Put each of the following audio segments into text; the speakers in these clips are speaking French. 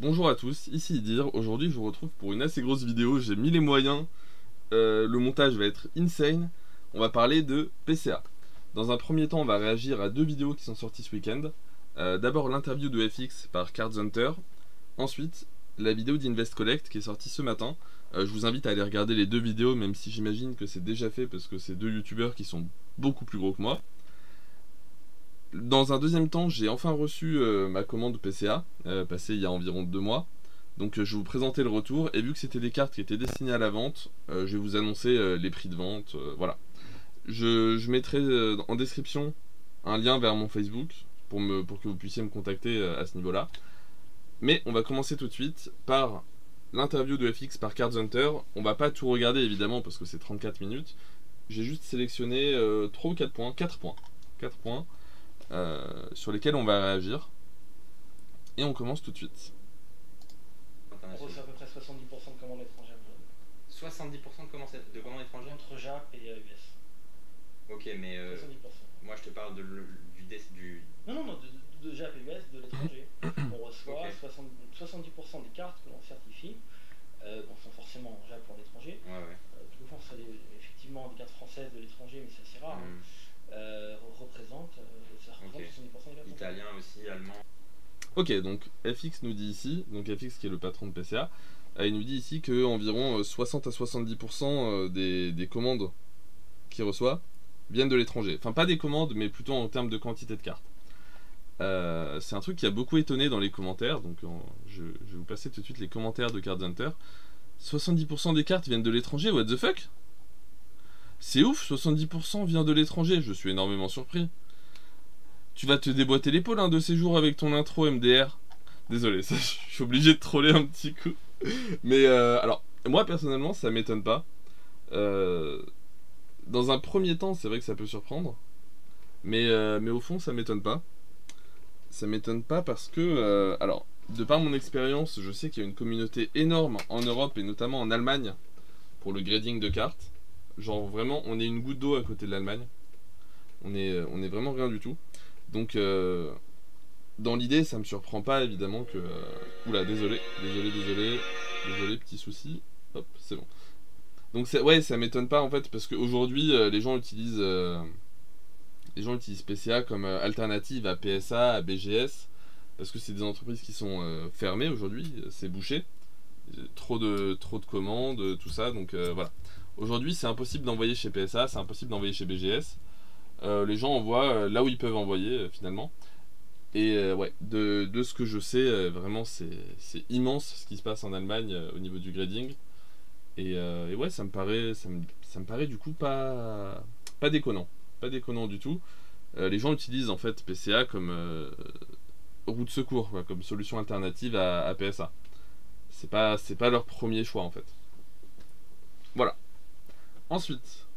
Bonjour à tous, ici Idir. Aujourd'hui je vous retrouve pour une assez grosse vidéo, j'ai mis les moyens, le montage va être insane. On va parler de PCA. Dans un premier temps on va réagir à deux vidéos qui sont sorties ce week-end. D'abord l'interview de FX par Cards Hunter, ensuite la vidéo d'Invest Collect qui est sortie ce matin. Je vous invite à aller regarder les deux vidéos, même si j'imagine que c'est déjà fait parce que c'est deux youtubeurs qui sont beaucoup plus gros que moi. Dans un deuxième temps, j'ai enfin reçu ma commande PCA, passée il y a environ 2 mois. Donc je vais vous présenter le retour, et vu que c'était des cartes qui étaient destinées à la vente, je vais vous annoncer les prix de vente, voilà. Je mettrai en description un lien vers mon Facebook, pour que vous puissiez me contacter à ce niveau-là. Mais on va commencer tout de suite par l'interview de FX par Cards Hunter. On va pas tout regarder évidemment, parce que c'est 34 minutes. J'ai juste sélectionné 3 ou 4 points, 4 points. 4 points. Sur lesquels on va réagir. Et on commence tout de suite. En gros, c'est à peu près 70% de commandes étrangères. 70% de commandes étrangères Entre JAP et US. Ok, mais 70%. moi je te parle du... Non, de JAP et US, de l'étranger. On reçoit Okay. 70% des cartes que l'on certifie, sont forcément en JAP pour l'étranger. Ouais. Quelquefois, on reçoit effectivement des cartes françaises de l'étranger, mais c'est assez rare. Ça représente Okay. 70% des cartes. Italien aussi, allemand. Ok, donc FX nous dit ici, donc FX qui est le patron de PCA, il nous dit ici que environ 60 à 70% des commandes qu'il reçoit viennent de l'étranger. Enfin, pas des commandes, mais plutôt en termes de quantité de cartes. C'est un truc qui a beaucoup étonné dans les commentaires, donc je vais vous passer tout de suite les commentaires de Cards Hunter. 70% des cartes viennent de l'étranger, what the fuck? C'est ouf, 70% vient de l'étranger, je suis énormément surpris. Tu vas te déboîter l'épaule un de ces jours avec ton intro MDR. Désolé, ça, je suis obligé de troller un petit coup. Mais alors, moi personnellement, ça m'étonne pas. Dans un premier temps, c'est vrai que ça peut surprendre. Mais au fond, ça m'étonne pas. Ça m'étonne pas parce que, alors, de par mon expérience, je sais qu'il y a une communauté énorme en Europe et notamment en Allemagne pour le grading de cartes. Genre vraiment, on est une goutte d'eau à côté de l'Allemagne. On est vraiment rien du tout. Donc, dans l'idée, ça me surprend pas évidemment que... Oula, désolé, petit souci. Hop, c'est bon. Donc, ouais, ça m'étonne pas en fait, parce qu'aujourd'hui, les gens utilisent PCA comme alternative à PSA, à BGS, parce que c'est des entreprises qui sont fermées aujourd'hui, c'est bouché. Trop de commandes, tout ça, donc voilà. Aujourd'hui, c'est impossible d'envoyer chez PSA, c'est impossible d'envoyer chez BGS. Les gens envoient là où ils peuvent envoyer finalement. Et ouais, de ce que je sais, vraiment c'est immense ce qui se passe en Allemagne au niveau du grading. Et ouais, ça me paraît du coup pas déconnant. Pas déconnant du tout. Les gens utilisent en fait PCA comme roue de secours, quoi, comme solution alternative à PSA. C'est pas leur premier choix en fait. Voilà. Ensuite,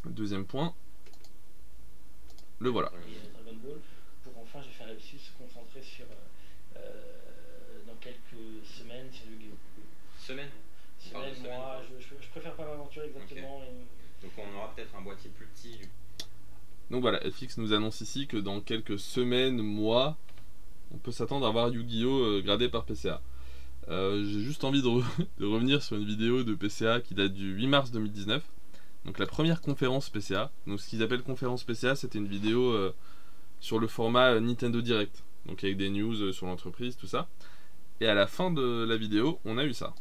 deuxième point. Le voilà. Dragon Ball, pour enfin, j'ai fait réussir se concentrer sur, dans quelques semaines, sur Yu-Gi-Oh! Semaine, Mois, je préfère pas m'aventurer exactement. Okay. Donc on aura peut-être un boîtier plus petit. Donc voilà, FX nous annonce ici que dans quelques semaines, mois, on peut s'attendre à avoir Yu-Gi-Oh! Gradé par PCA. J'ai juste envie de revenir sur une vidéo de PCA qui date du 8 mars 2019. Donc la première conférence PCA. Donc ce qu'ils appellent conférence PCA, c'était une vidéo sur le format Nintendo Direct. Donc avec des news sur l'entreprise, tout ça. Et à la fin de la vidéo, on a eu ça.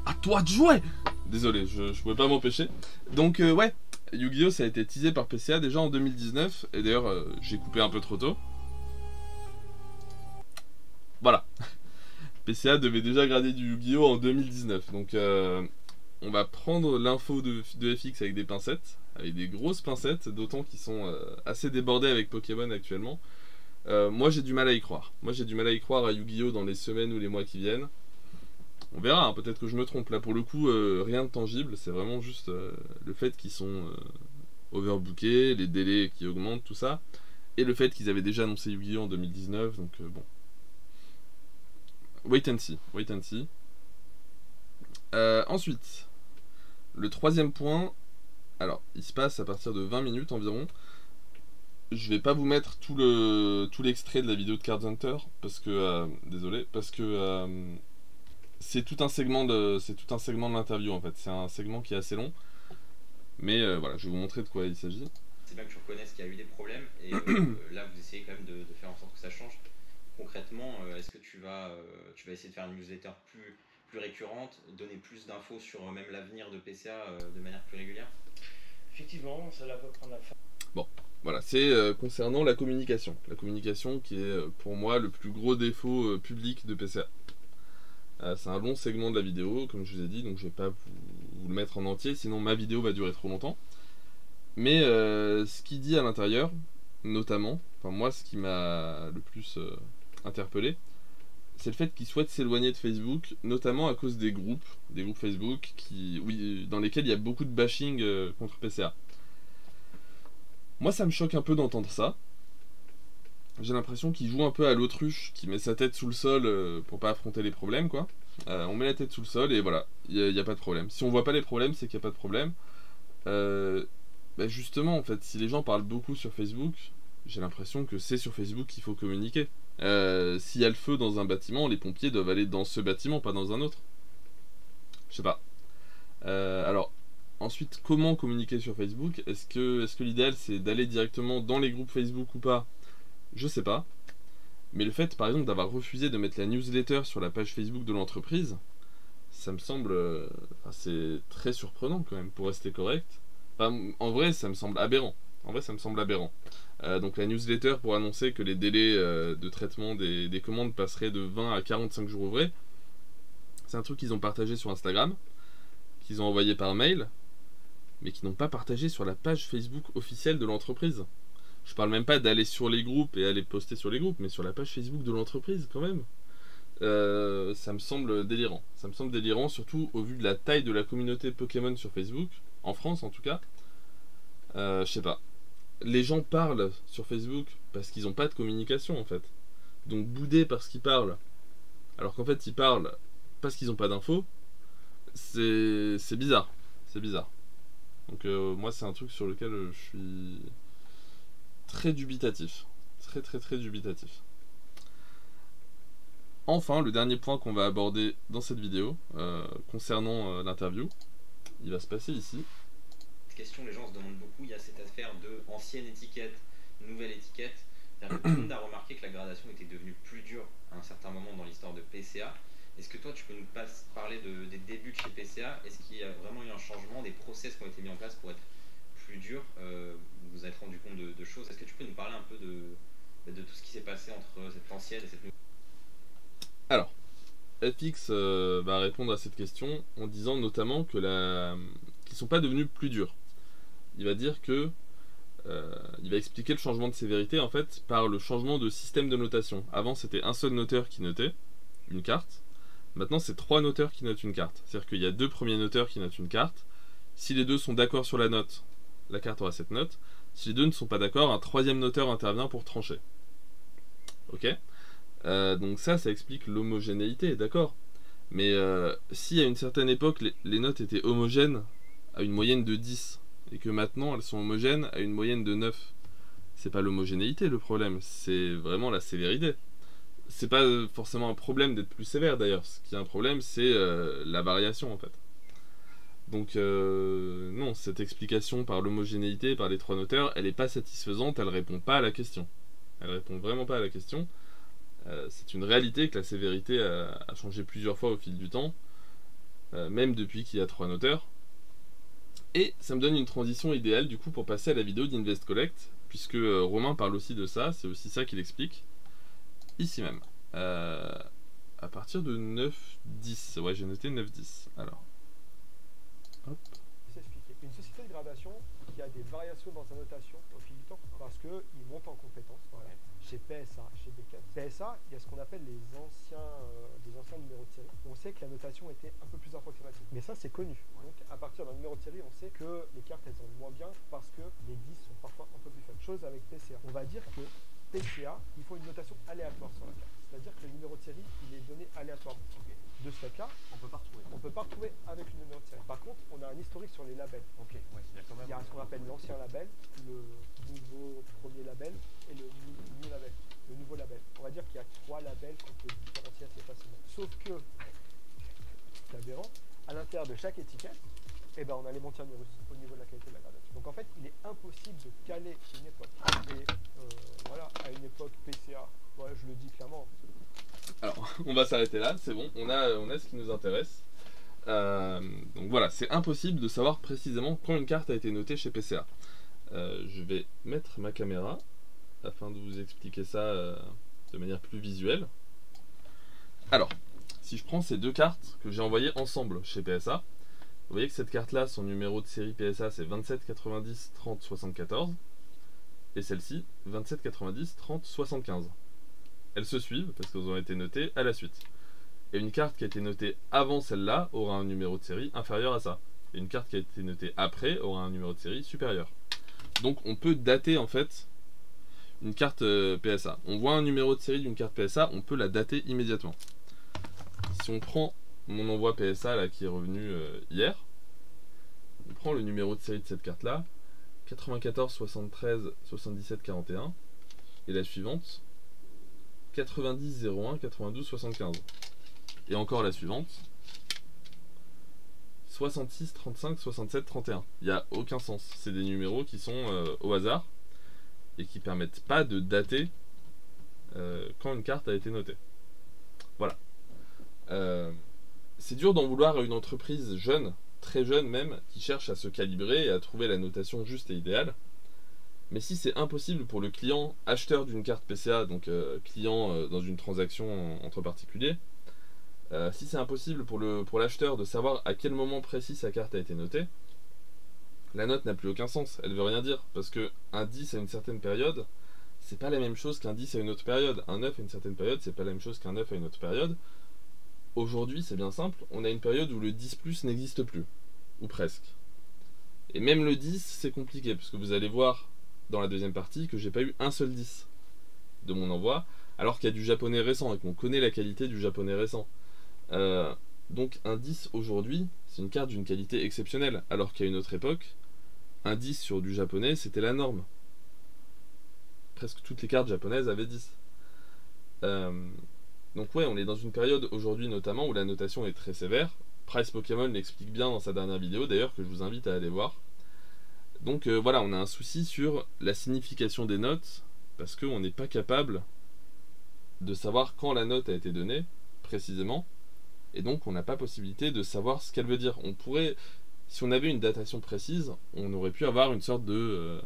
À toi de jouer! Désolé, je pouvais pas m'empêcher. Donc ouais, Yu-Gi-Oh! Ça a été teasé par PCA déjà en 2019. Et d'ailleurs, j'ai coupé un peu trop tôt. Voilà. PCA devait déjà grader du Yu-Gi-Oh! En 2019. Donc on va prendre l'info de FX avec des pincettes. Avec des grosses pincettes, d'autant qu'ils sont assez débordés avec Pokémon actuellement. Moi j'ai du mal à y croire. Moi j'ai du mal à y croire à Yu-Gi-Oh! Dans les semaines ou les mois qui viennent. On verra, hein, peut-être que je me trompe. Là pour le coup, rien de tangible. C'est vraiment juste le fait qu'ils sont overbookés, les délais qui augmentent, tout ça. et le fait qu'ils avaient déjà annoncé Yu-Gi-Oh en 2019, donc bon. Wait and see, wait and see. Ensuite, le troisième point, alors il se passe à partir de 20 minutes environ. Je vais pas vous mettre tout l'extrait de la vidéo de Card Hunter parce que désolé, parce que c'est tout un segment de l'interview en fait. C'est un segment qui est assez long, mais voilà, je vais vous montrer de quoi il s'agit. C'est bien que tu reconnaisses qu'il y a eu des problèmes et là vous essayez quand même de faire en sorte que ça change. Concrètement, est-ce que tu vas essayer de faire une newsletter plus récurrente, donner plus d'infos sur même l'avenir de PCA de manière plus régulière? Effectivement, cela peut prendre la fin. Bon, voilà, c'est concernant la communication. La communication qui est pour moi le plus gros défaut public de PCA. C'est un long segment de la vidéo, comme je vous ai dit, donc je vais pas vous le mettre en entier, sinon ma vidéo va durer trop longtemps. Mais ce qu'il dit à l'intérieur, notamment, enfin moi ce qui m'a le plus interpellé, c'est le fait qu'il souhaite s'éloigner de Facebook, notamment à cause des groupes Facebook dans lesquels il y a beaucoup de bashing contre PCA. Moi ça me choque un peu d'entendre ça. J'ai l'impression qu'il joue un peu à l'autruche, qui met sa tête sous le sol pour pas affronter les problèmes, quoi. On met la tête sous le sol et voilà, il n'y a pas de problème. Si on voit pas les problèmes, c'est qu'il n'y a pas de problème. Bah justement, en fait, si les gens parlent beaucoup sur Facebook, j'ai l'impression que c'est sur Facebook qu'il faut communiquer. S'il y a le feu dans un bâtiment, les pompiers doivent aller dans ce bâtiment, pas dans un autre. Je sais pas. Alors, ensuite, comment communiquer sur Facebook? Est-ce que l'idéal c'est d'aller directement dans les groupes Facebook ou pas? Je sais pas. Mais le fait, par exemple, d'avoir refusé de mettre la newsletter sur la page Facebook de l'entreprise, ça me semble... c'est très surprenant quand même, pour rester correct. Enfin, en vrai, ça me semble aberrant. Donc la newsletter pour annoncer que les délais de traitement des commandes passeraient de 20 à 45 jours ouvrés, c'est un truc qu'ils ont partagé sur Instagram, qu'ils ont envoyé par mail, mais qu'ils n'ont pas partagé sur la page Facebook officielle de l'entreprise. Je parle même pas d'aller sur les groupes et aller poster sur les groupes, mais sur la page Facebook de l'entreprise quand même. Ça me semble délirant. Ça me semble délirant, surtout au vu de la taille de la communauté Pokémon sur Facebook, en France en tout cas. Je sais pas. Les gens parlent sur Facebook parce qu'ils n'ont pas de communication en fait. Donc bouder parce qu'ils parlent, alors qu'en fait ils parlent parce qu'ils n'ont pas d'infos, c'est bizarre. C'est bizarre. Donc moi c'est un truc sur lequel je suis très dubitatif. Très dubitatif. Enfin, le dernier point qu'on va aborder dans cette vidéo, concernant l'interview, il va se passer ici. Question, les gens se demandent beaucoup, il y a cette affaire de ancienne étiquette, nouvelle étiquette. Tout le monde a remarqué que la gradation était devenue plus dure à un certain moment dans l'histoire de PCA. Est-ce que toi tu peux nous parler des débuts de chez PCA? Est-ce qu'il y a vraiment eu un changement, des process qui ont été mis en place pour être plus durs? Vous vous êtes rendu compte de choses. Est-ce que tu peux nous parler un peu de tout ce qui s'est passé entre cette ancienne et cette nouvelle? Alors, FX va répondre à cette question en disant notamment que qu'ils sont pas devenus plus durs. Il va dire que il va expliquer le changement de sévérité en fait par le changement de système de notation. Avant c'était un seul noteur qui notait une carte. Maintenant c'est 3 noteurs qui notent une carte. C'est-à-dire qu'il y a 2 premiers noteurs qui notent une carte. Si les 2 sont d'accord sur la note, la carte aura cette note. Si les 2 ne sont pas d'accord, un 3e noteur intervient pour trancher. Ok. Donc ça explique l'homogénéité, d'accord. Mais si à une certaine époque les notes étaient homogènes à une moyenne de 10 et que maintenant elles sont homogènes à une moyenne de 9, c'est pas l'homogénéité le problème, c'est vraiment la sévérité. C'est pas forcément un problème d'être plus sévère d'ailleurs, ce qui est un problème c'est la variation en fait. Donc non, cette explication par l'homogénéité, par les 3 noteurs, elle est pas satisfaisante, elle répond pas à la question. Elle répond vraiment pas à la question. C'est une réalité que la sévérité a changé plusieurs fois au fil du temps, même depuis qu'il y a 3 noteurs. Et ça me donne une transition idéale du coup pour passer à la vidéo d'Invest Collect, puisque Romain parle aussi de ça, c'est aussi ça qu'il explique, ici même. À partir de 9-10, ouais j'ai noté 9-10, alors. Hop. S'expliquer. Une société de gradation qui a des variations dans sa notation au fil du temps, parce qu'il monte en compétences. Voilà. chez PSA, chez Beckett. PSA, il y a ce qu'on appelle les anciens numéros de série. On sait que la notation était un peu plus approximative. Mais ça, c'est connu. Donc, à partir d'un numéro de série, on sait que les cartes, elles sont moins bien parce que les 10 sont parfois un peu plus faibles. Chose avec PCA. On va dire que PCA, il faut une notation aléatoire sur la carte. C'est-à-dire que le numéro de série, il est donné aléatoirement. Ok. De ce fait-là, On peut pas retrouver. on ne peut pas retrouver avec le numéro de série. Par contre, on a un historique sur les labels. Ok, ouais, il y a quand même. Il y a ce qu'on appelle l'ancien label, le nouveau premier label et le new label. Le nouveau label. On va dire qu'il y a 3 labels qu'on peut différencier assez facilement. Sauf que, c'est aberrant, à l'intérieur de chaque étiquette, eh ben, on a les montagnes russes au niveau de la qualité de la gradation. Donc en fait, il est impossible de caler une époque. Et voilà, à une époque PCA, voilà, je le dis clairement. Alors, on va s'arrêter là, c'est bon, on a ce qui nous intéresse. Donc voilà, c'est impossible de savoir précisément quand une carte a été notée chez PCA. Je vais mettre ma caméra afin de vous expliquer ça de manière plus visuelle. Alors, si je prends ces deux cartes que j'ai envoyées ensemble chez PSA, vous voyez que cette carte-là, son numéro de série PSA, c'est 27 90 30 74, et celle-ci, 27 90 30 75. Elles se suivent parce qu'elles ont été notées à la suite. Et une carte qui a été notée avant celle-là aura un numéro de série inférieur à ça. Et une carte qui a été notée après aura un numéro de série supérieur. Donc on peut dater en fait une carte PSA. On voit un numéro de série d'une carte PSA, on peut la dater immédiatement. Si on prend mon envoi PSA là, qui est revenu hier, on prend le numéro de série de cette carte là, 94 73 77 41, et la suivante, 90 01 92 75. Et encore la suivante, 66 35 67 31. Il n'y a aucun sens. C'est des numéros qui sont au hasard et qui permettent pas de dater quand une carte a été notée. Voilà. C'est dur d'en vouloir à une entreprise jeune, très jeune même, qui cherche à se calibrer et à trouver la notation juste et idéale. Mais si c'est impossible pour le client acheteur d'une carte PCA, donc client dans une transaction entre particuliers, si c'est impossible pour l'acheteur de savoir à quel moment précis sa carte a été notée, la note n'a plus aucun sens, elle veut rien dire, parce que un 10 à une certaine période, c'est pas la même chose qu'un 10 à une autre période. Un 9 à une certaine période, c'est pas la même chose qu'un 9 à une autre période. Aujourd'hui, c'est bien simple, on a une période où le 10+ n'existe plus, ou presque. Et même le 10, c'est compliqué, parce que vous allez voir dans la deuxième partie que j'ai pas eu un seul 10 de mon envoi, alors qu'il y a du japonais récent et qu'on connaît la qualité du japonais récent. Donc un 10 aujourd'hui, c'est une carte d'une qualité exceptionnelle, alors qu'à une autre époque, un 10 sur du japonais, c'était la norme. Presque toutes les cartes japonaises avaient 10. Donc ouais, on est dans une période aujourd'hui notamment où la notation est très sévère. Price Pokémon l'explique bien dans sa dernière vidéo, d'ailleurs, que je vous invite à aller voir. Donc voilà, on a un souci sur la signification des notes, parce qu'on n'est pas capable de savoir quand la note a été donnée, précisément, et donc on n'a pas possibilité de savoir ce qu'elle veut dire. On pourrait, si on avait une datation précise, on aurait pu avoir une sorte de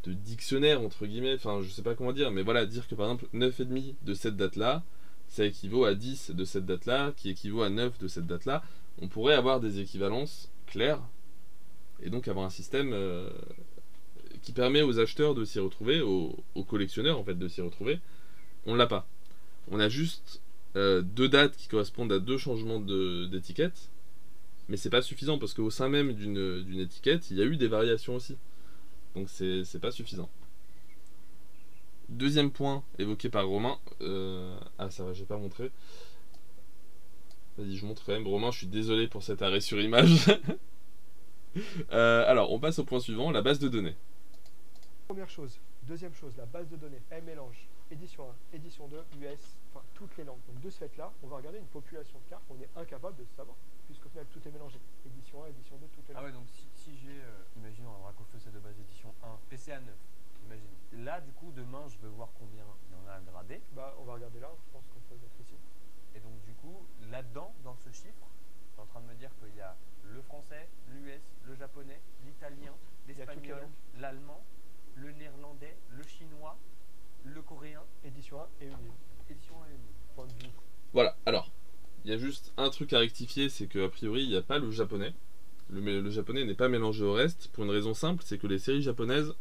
dictionnaire, entre guillemets, enfin je sais pas comment dire, mais voilà, dire que par exemple 9,5 de cette date-là, ça équivaut à 10 de cette date-là, qui équivaut à 9 de cette date-là. On pourrait avoir des équivalences claires, et donc avoir un système qui permet aux acheteurs de s'y retrouver, aux collectionneurs en fait de s'y retrouver. On l'a pas. On a juste deux dates qui correspondent à deux changements d'étiquette, mais c'est pas suffisant parce qu'au sein même d'une étiquette, il y a eu des variations aussi. Donc c'est pas suffisant. Deuxième point évoqué par Romain. Ah ça va, j'ai pas montré. Vas-y, je montre quand même. Romain, je suis désolé pour cet arrêt sur image. Alors, on passe au point suivant, la base de données. Première chose. Deuxième chose, la base de données. Elle mélange édition 1, édition 2, US, enfin toutes les langues. Donc de ce fait-là, on va regarder une population de cartes qu'on est incapable de savoir, puisqu'au final tout est mélangé. Édition 1, édition 2, toutes les langues. Ah ouais, donc si j'ai, imaginons, on raccroche ça de base édition 1, PCA 9, imagine. Là, du coup, demain, je veux voir combien il y en a à grader. Bah, on va regarder là, je pense qu'on peut le mettre ici. Et donc, du coup, là-dedans, dans ce chiffre, tu es en train de me dire qu'il y a le français, l'US, le japonais, l'italien, l'espagnol, l'allemand, le néerlandais, le chinois, le coréen. Édition 1 et une ligne. Édition 1 et une ligne. Point de vue. Voilà, alors, il y a juste un truc à rectifier, c'est qu'a priori, il n'y a pas le japonais. Le japonais n'est pas mélangé au reste, pour une raison simple, c'est que les séries japonaises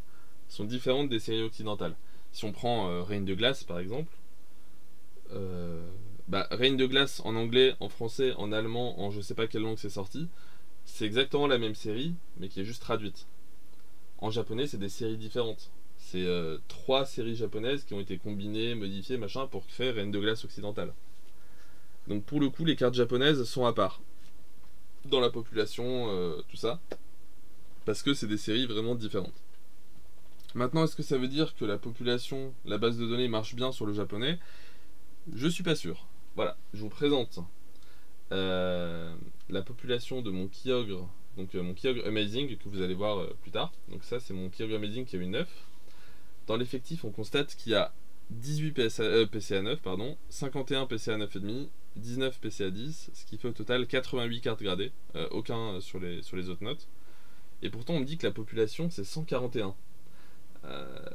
sont différentes des séries occidentales. Si on prend Reine de glace par exemple, Reine de glace en anglais, en français, en allemand, en je sais pas quelle langue c'est sorti, c'est exactement la même série, mais qui est juste traduite. En japonais, c'est des séries différentes. C'est 3 séries japonaises qui ont été combinées, modifiées, machin, pour faire Reine de glace occidentale. Donc pour le coup, les cartes japonaises sont à part. Dans la population, tout ça. Parce que c'est des séries vraiment différentes. Maintenant, est-ce que ça veut dire que la population, la base de données marche bien sur le japonais? Je suis pas sûr. Voilà, je vous présente la population de mon Kyogre, donc mon Kyogre Amazing, que vous allez voir plus tard. Donc ça, c'est mon Kyogre Amazing qui a eu 9. Dans l'effectif, on constate qu'il y a 18 PCA 9, 51 PCA 9,5, 19 PCA 10, ce qui fait au total 88 cartes gradées, aucun sur les autres notes. Et pourtant, on me dit que la population, c'est 141.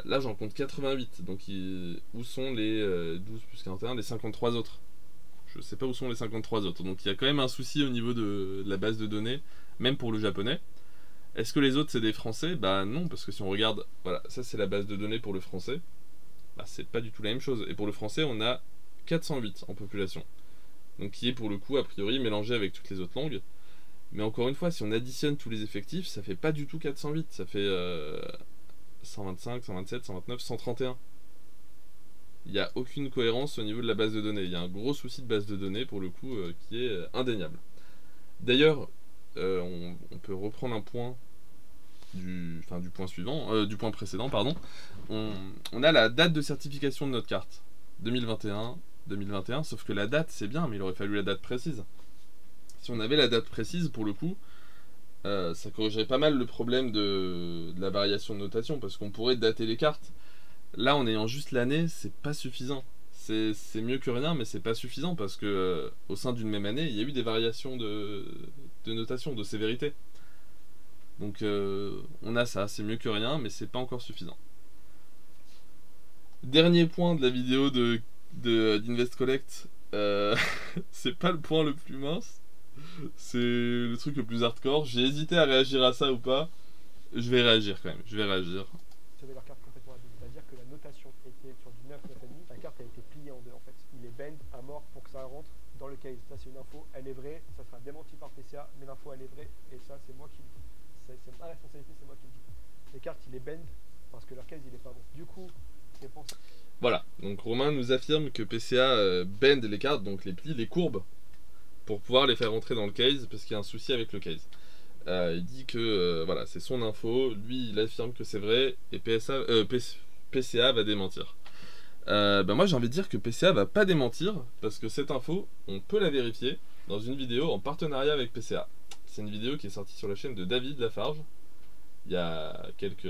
Là, j'en compte 88, donc où sont les 12 plus 41, les 53 autres? Je sais pas où sont les 53 autres, donc il y a quand même un souci au niveau de la base de données, même pour le japonais. Est-ce que les autres c'est des français? Bah non, parce que si on regarde, voilà, ça c'est la base de données pour le français, bah c'est pas du tout la même chose. Et pour le français, on a 408 en population, donc qui est pour le coup a priori mélangé avec toutes les autres langues. Mais encore une fois, si on additionne tous les effectifs, ça fait pas du tout 408, ça fait 125, 127, 129, 131. Il n'y a aucune cohérence au niveau de la base de données. Il y a un gros souci de base de données pour le coup qui est indéniable. D'ailleurs, on peut reprendre un point du point précédent, pardon. On a la date de certification de notre carte. 2021, sauf que la date c'est bien, mais il aurait fallu la date précise. Si on avait la date précise, pour le coup, ça corrigerait pas mal le problème de la variation de notation, parce qu'on pourrait dater les cartes. Là, en ayant juste l'année, c'est pas suffisant. C'est mieux que rien, mais c'est pas suffisant, parce que au sein d'une même année, il y a eu des variations de notation, de sévérité. Donc on a ça, c'est mieux que rien, mais c'est pas encore suffisant. Dernier point de la vidéo d'Invest Collect, c'est pas le point le plus mince, c'est le truc le plus hardcore. J'ai hésité à réagir à ça ou pas. Je vais réagir quand même, je vais réagir. Vous avez leur carte complètement abîmée, c'est-à-dire que la notation était sur du 9, 9,5, la carte a été pliée en deux en fait. Il est bend à mort pour que ça rentre dans le case. Ça c'est une info, elle est vraie, ça sera démenti par PCA, mais l'info elle est vraie, et ça c'est moi qui le dis. C'est ma responsabilité, c'est moi qui le dis. Les cartes il est bend parce que leur case il est pas bon. Du coup, c'est pour ça. Voilà, donc Romain nous affirme que PCA bend les cartes, donc les plie, les courbes, pour pouvoir les faire rentrer dans le case, parce qu'il y a un souci avec le case. Il dit que voilà, c'est son info, lui il affirme que c'est vrai, et PCA va démentir. Moi j'ai envie de dire que PCA va pas démentir, parce que cette info, on peut la vérifier dans une vidéo en partenariat avec PCA. C'est une vidéo qui est sortie sur la chaîne de David Lafarge, il y a quelques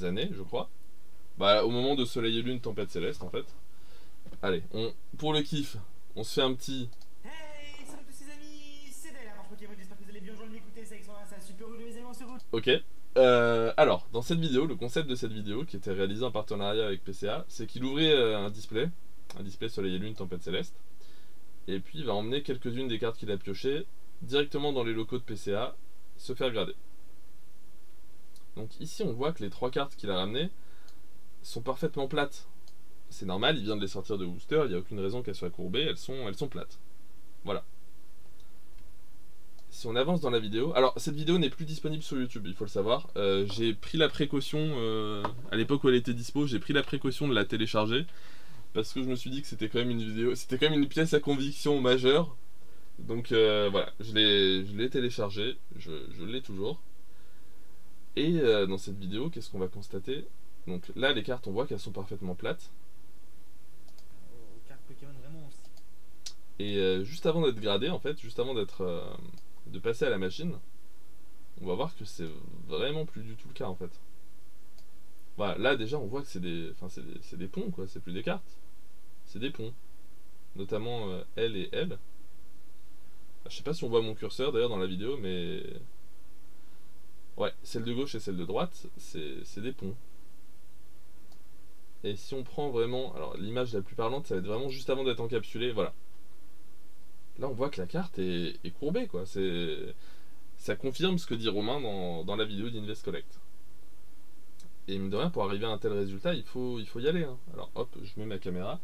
années, je crois. Au moment de Soleil et Lune, Tempête Céleste, en fait. Allez, pour le kiff, on se fait un petit... Hey, salut tous ces amis, c'est Dale, la Pokémon, j'espère que vous allez bien aujourd'hui m'écouter, c'est un super heureux les amis, on se retrouve. Ok. Alors, dans cette vidéo, le concept de cette vidéo, qui était réalisé en partenariat avec PCA, c'est qu'il ouvrait un display Soleil et Lune, Tempête Céleste, et puis il va emmener quelques-unes des cartes qu'il a piochées directement dans les locaux de PCA, se faire grader. Donc ici on voit que les 3 cartes qu'il a ramenées sont parfaitement plates. C'est normal, il vient de les sortir de booster, il n'y a aucune raison qu'elles soient courbées, elles sont plates. Voilà. Si on avance dans la vidéo... Alors cette vidéo n'est plus disponible sur YouTube, il faut le savoir. J'ai pris la précaution, à l'époque où elle était dispo, j'ai pris la précaution de la télécharger, parce que je me suis dit que c'était quand même une vidéo, c'était quand même une pièce à conviction majeure. Donc voilà, je l'ai téléchargée, je l'ai toujours. Et dans cette vidéo, qu'est-ce qu'on va constater? Donc là, les cartes, on voit qu'elles sont parfaitement plates. Carte Pokémon vraiment aussi. Et juste avant d'être gradé, en fait, juste avant de passer à la machine, on va voir que c'est vraiment plus du tout le cas, en fait. Voilà, là déjà, on voit que c'est des ponts, quoi. C'est plus des cartes, c'est des ponts. Notamment L et L. Je sais pas si on voit mon curseur d'ailleurs dans la vidéo, mais... Ouais, celle de gauche et celle de droite, c'est des ponts. Et si on prend vraiment... Alors l'image la plus parlante, ça va être vraiment juste avant d'être encapsulé, voilà. Là on voit que la carte est courbée, quoi. Ça confirme ce que dit Romain dans la vidéo d'Invest Collect. Et mine de rien, pour arriver à un tel résultat, il faut y aller. Hein. Alors hop, je mets ma caméra.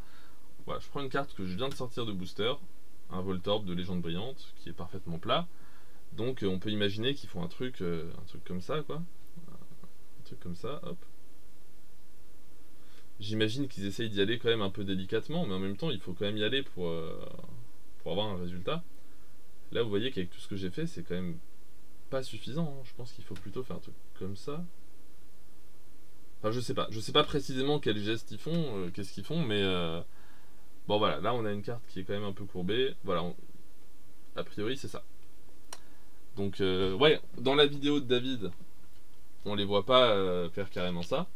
Voilà, je prends une carte que je viens de sortir de booster, un Voltorb de Légende Brillante, qui est parfaitement plat. Donc on peut imaginer qu'ils font un truc comme ça, quoi. Un truc comme ça, hop. J'imagine qu'ils essayent d'y aller quand même un peu délicatement, mais en même temps, il faut quand même y aller pour avoir un résultat. Là, vous voyez qu'avec tout ce que j'ai fait, c'est quand même pas suffisant. Hein. Je pense qu'il faut plutôt faire un truc comme ça. Enfin, je sais pas précisément quels gestes ils font, qu'est-ce qu'ils font, mais bon voilà, là on a une carte qui est quand même un peu courbée. Voilà, a priori c'est ça. Donc ouais, dans la vidéo de David, on les voit pas faire carrément ça.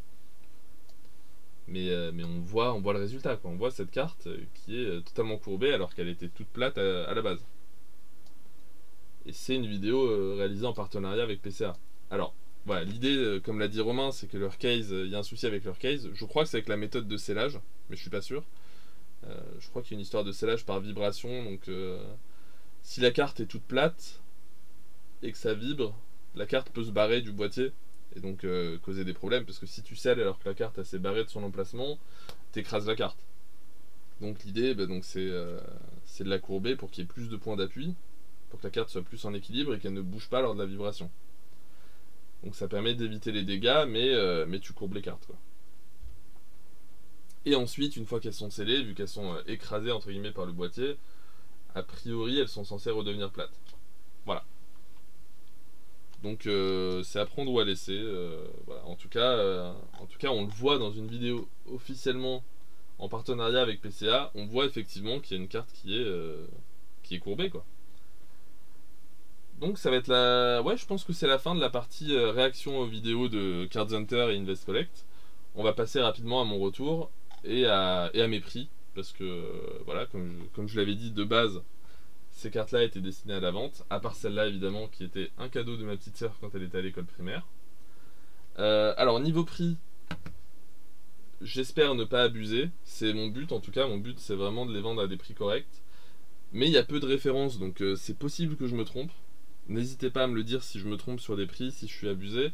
Mais on voit le résultat, quoi. On voit cette carte qui est totalement courbée alors qu'elle était toute plate à la base. Et c'est une vidéo réalisée en partenariat avec PCA. Alors, voilà, l'idée, comme l'a dit Romain, c'est que leur case, il y a un souci avec leur case. Je crois que c'est avec la méthode de scellage, mais je suis pas sûr. Je crois qu'il y a une histoire de scellage par vibration, donc si la carte est toute plate et que ça vibre, la carte peut se barrer du boîtier et donc causer des problèmes, parce que si tu scelles alors que la carte s'est barrée de son emplacement, t'écrases la carte. Donc l'idée, c'est de la courber pour qu'il y ait plus de points d'appui, pour que la carte soit plus en équilibre et qu'elle ne bouge pas lors de la vibration. Donc ça permet d'éviter les dégâts, mais tu courbes les cartes, quoi. Et ensuite, une fois qu'elles sont scellées, vu qu'elles sont écrasées entre guillemets par le boîtier, a priori elles sont censées redevenir plates. Voilà. Donc c'est à prendre ou à laisser. Voilà. En tout cas, on le voit dans une vidéo officiellement en partenariat avec PCA. On voit effectivement qu'il y a une carte qui est courbée, quoi. Donc ça va être la... Ouais, je pense que c'est la fin de la partie réaction aux vidéos de Cards Hunter et Invest Collect. On va passer rapidement à mon retour et à mes prix. Parce que, voilà, comme je l'avais dit de base, ces cartes-là étaient destinées à la vente. À part celle-là, évidemment, qui était un cadeau de ma petite sœur quand elle était à l'école primaire. Alors, niveau prix, j'espère ne pas abuser. C'est mon but, en tout cas. Mon but, c'est vraiment de les vendre à des prix corrects. Mais il y a peu de références, donc c'est possible que je me trompe. N'hésitez pas à me le dire si je me trompe sur des prix, si je suis abusé.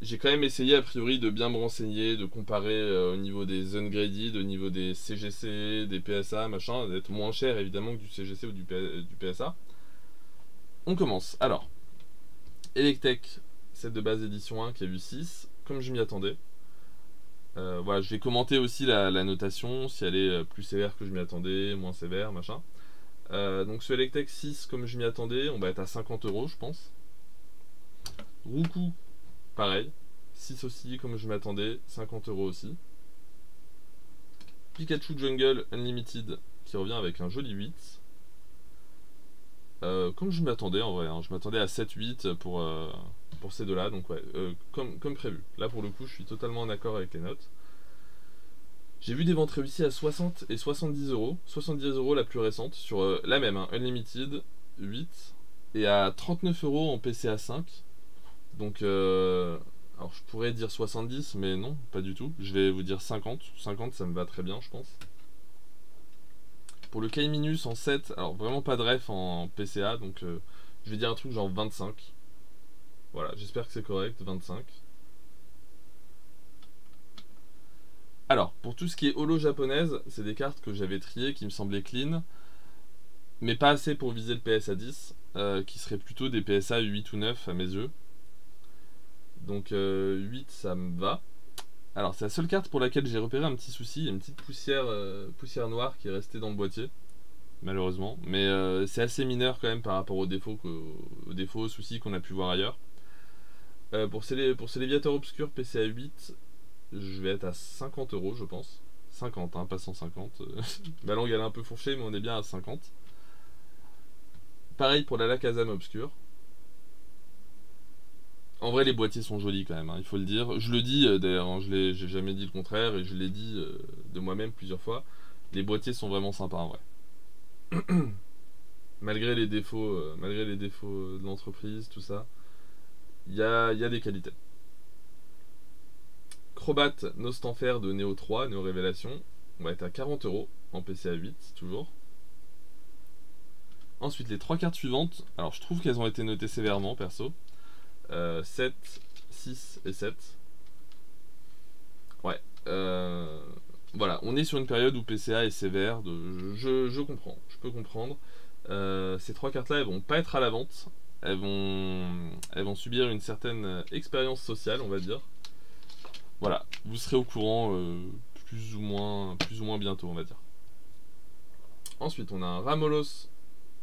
J'ai quand même essayé a priori de bien me renseigner, de comparer au niveau des ungraded, au niveau des CGC, des PSA, machin, d'être moins cher évidemment que du CGC ou du PSA. On commence. Alors, Electek, set de base édition 1 qui a eu 6, comme je m'y attendais. Voilà, je vais commenter aussi la notation, si elle est plus sévère que je m'y attendais, moins sévère, machin. Donc ce Electek 6 comme je m'y attendais, on va être à 50 €, je pense. Roukou, pareil, 6 aussi comme je m'attendais, 50 € aussi. Pikachu Jungle Unlimited qui revient avec un joli 8. Comme je m'attendais en vrai, hein, je m'attendais à 7-8 pour ces deux là, donc ouais, comme prévu. Là pour le coup je suis totalement en accord avec les notes. J'ai vu des ventes réussies à 60 et 70 €. 70 € la plus récente, sur la même, hein, Unlimited, 8. Et à 39 € en PCA 5. Donc, alors je pourrais dire 70, mais non, pas du tout. Je vais vous dire 50. 50, ça me va très bien, je pense. Pour le K-Minus en 7, alors vraiment pas de ref en PCA, donc je vais dire un truc genre 25. Voilà, j'espère que c'est correct, 25. Alors, pour tout ce qui est holo japonaise, c'est des cartes que j'avais triées qui me semblaient clean, mais pas assez pour viser le PSA 10, qui serait plutôt des PSA 8 ou 9 à mes yeux. Donc 8 ça me va. Alors c'est la seule carte pour laquelle j'ai repéré un petit souci, une petite poussière noire qui est restée dans le boîtier, malheureusement. Mais c'est assez mineur quand même par rapport aux défauts, aux soucis qu'on a pu voir ailleurs. Pour ces Léviateurs Obscurs PCA 8, je vais être à 50 € je pense. 50, hein, pas 150. Ma langue elle est un peu fourchée, mais on est bien à 50. Pareil pour la Lakazam Obscure. En vrai, les boîtiers sont jolis quand même, hein, il faut le dire. Je le dis d'ailleurs, hein, j'ai jamais dit le contraire et je l'ai dit de moi-même plusieurs fois. Les boîtiers sont vraiment sympas en vrai. Malgré les défauts de l'entreprise, tout ça, il y a des qualités. Crobat Nostanfer de Neo 3, Neo Révélation, on va être à 40 € en PCA 8 toujours. Ensuite les 3 cartes suivantes, alors je trouve qu'elles ont été notées sévèrement perso. 7, 6 et 7. on est sur une période où PCA est sévère, je comprends, je peux comprendre. Ces 3 cartes là elles vont pas être à la vente, elles vont subir une certaine expérience sociale, on va dire. Voilà, vous serez au courant plus ou moins bientôt, on va dire. Ensuite on a un Ramolos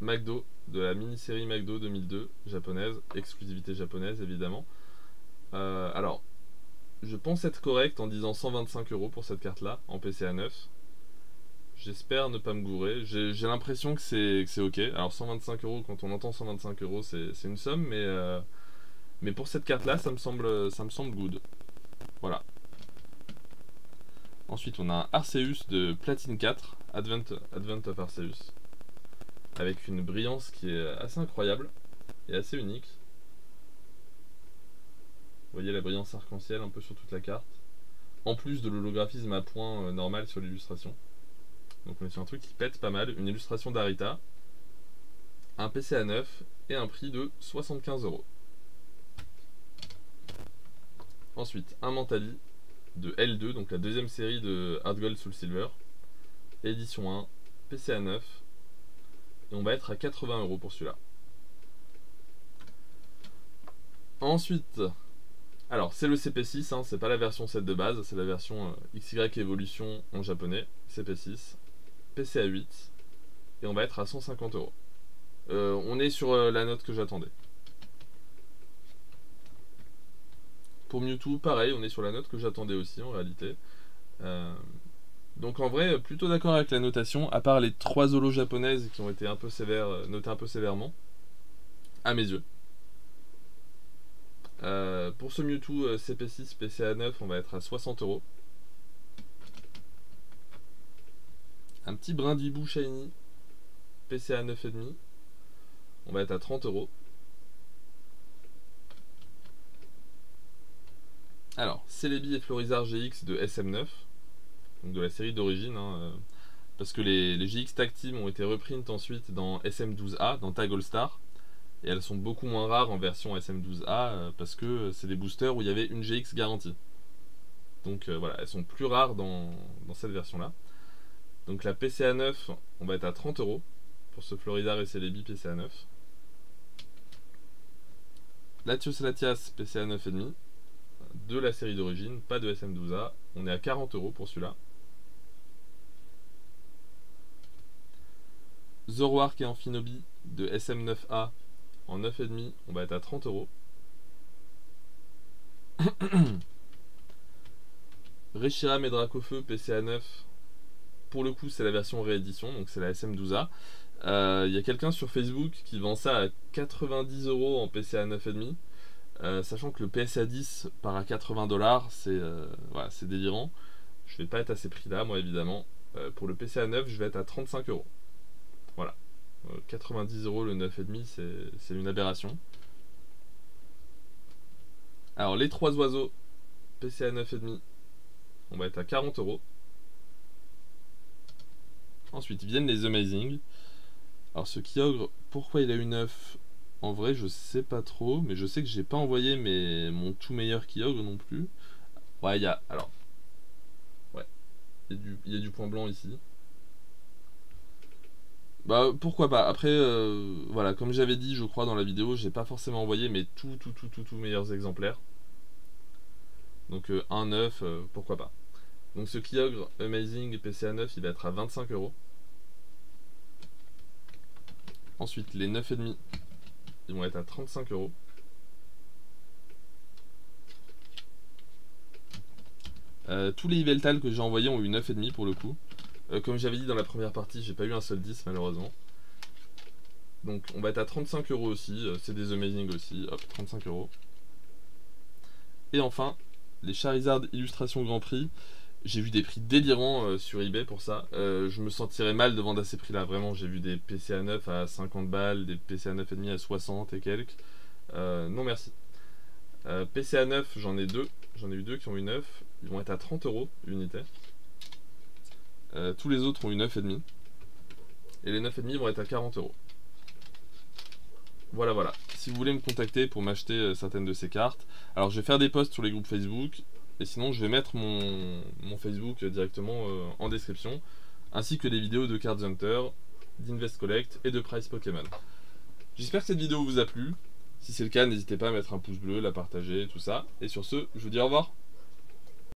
McDo de la mini-série McDo 2002 japonaise, exclusivité japonaise évidemment. Alors je pense être correct en disant 125 € pour cette carte là en PCA 9. J'espère ne pas me gourer. J'ai l'impression que c'est ok. Alors 125 €, quand on entend 125 €, c'est une somme, mais pour cette carte là ça me semble good. Voilà. Ensuite on a un Arceus de Platine 4, Advent of Arceus, avec une brillance qui est assez incroyable et assez unique. Vous voyez la brillance arc-en-ciel un peu sur toute la carte, en plus de l'holographisme à point normal sur l'illustration. Donc on est sur un truc qui pète pas mal, une illustration d'Arita, un PCA 9 et un prix de 75 €. Ensuite un Mentali de L2, donc la deuxième série de Hard Gold Soul Silver, édition 1, PCA 9, et on va être à 80 € pour celui-là. Ensuite, alors c'est le CP6, hein, c'est pas la version 7 de base, c'est la version XY Evolution en japonais, CP6, PCA 8, et on va être à 150 €. On est sur la note que j'attendais. Pour Mewtwo, pareil, on est sur la note que j'attendais aussi en réalité. Donc en vrai, plutôt d'accord avec la notation, à part les 3 holos japonaises qui ont été un peu sévères, notées un peu sévèrement, à mes yeux. Pour ce Mewtwo CP6 PCA 9, on va être à 60 €. Un petit Brindibou Shiny PCA 9,5, on va être à 30 €. Alors, Celebi et Florizard GX de SM9, donc de la série d'origine, hein, parce que les GX Tag Team ont été reprint ensuite dans SM12A, dans Tag All Star, et elles sont beaucoup moins rares en version SM12A parce que c'est des boosters où il y avait une GX garantie. Donc voilà, elles sont plus rares dans cette version là. Donc la PCA 9, on va être à 30 € pour ce Florizard et Celebi PCA 9. Latios Latias PCA 9,5 de la série d'origine, pas de SM12A, on est à 40 € pour celui-là. Zoroark et Amphinobi de SM9A en 9,5, on va être à 30 €. Reshiram et Dracofeu PCA 9, pour le coup c'est la version réédition, donc c'est la SM12A. Il y a quelqu'un sur Facebook qui vend ça à 90 € en PCA 9,5. Sachant que le PSA 10 part à 80 $, voilà, c'est délirant. Je vais pas être à ces prix là moi évidemment. Pour le PCA 9 je vais être à 35 €. Voilà, 90 € le 9,5, c'est une aberration. Alors les 3 oiseaux PCA 9,5, on va être à 40 €. Ensuite viennent les Amazing. Alors ce Kyogre, pourquoi il a eu 9? En vrai, je sais pas trop, mais je sais que j'ai pas envoyé mon tout meilleur Kyogre non plus. Ouais, il y a. Alors. Ouais. Il y a du point blanc ici. Bah, pourquoi pas. Après, voilà, comme j'avais dit, je crois, dans la vidéo, j'ai pas forcément envoyé mes tout meilleurs exemplaires. Donc, un 9, pourquoi pas. Donc, ce Kyogre Amazing PCA 9, il va être à 25 €. Ensuite, les 9,5. Ils vont être à 35 €. Tous les Yveltal que j'ai envoyés ont eu 9,5 pour le coup. Comme j'avais dit dans la première partie, j'ai pas eu un seul 10 malheureusement. Donc on va être à 35 € aussi. C'est des Amazing aussi. Hop, 35 €. Et enfin, les Charizard Illustration Grand Prix. J'ai vu des prix délirants sur eBay pour ça. Je me sentirais mal de vendre à ces prix là. Vraiment, j'ai vu des PCA 9 à 50 balles, des PCA 9,5 à 60 et quelques. Non merci. PCA 9, j'en ai deux. J'en ai eu deux qui ont eu 9. Ils vont être à 30 € l'unité. Tous les autres ont eu 9,5. Et les 9,5 vont être à 40 €. Voilà, voilà. Si vous voulez me contacter pour m'acheter certaines de ces cartes, alors je vais faire des posts sur les groupes Facebook. et sinon je vais mettre mon Facebook directement en description, ainsi que les vidéos de Card Hunter, d'Invest Collect et de Price Pokémon. J'espère que cette vidéo vous a plu. Si c'est le cas, n'hésitez pas à mettre un pouce bleu, la partager, tout ça. Et sur ce, je vous dis au revoir.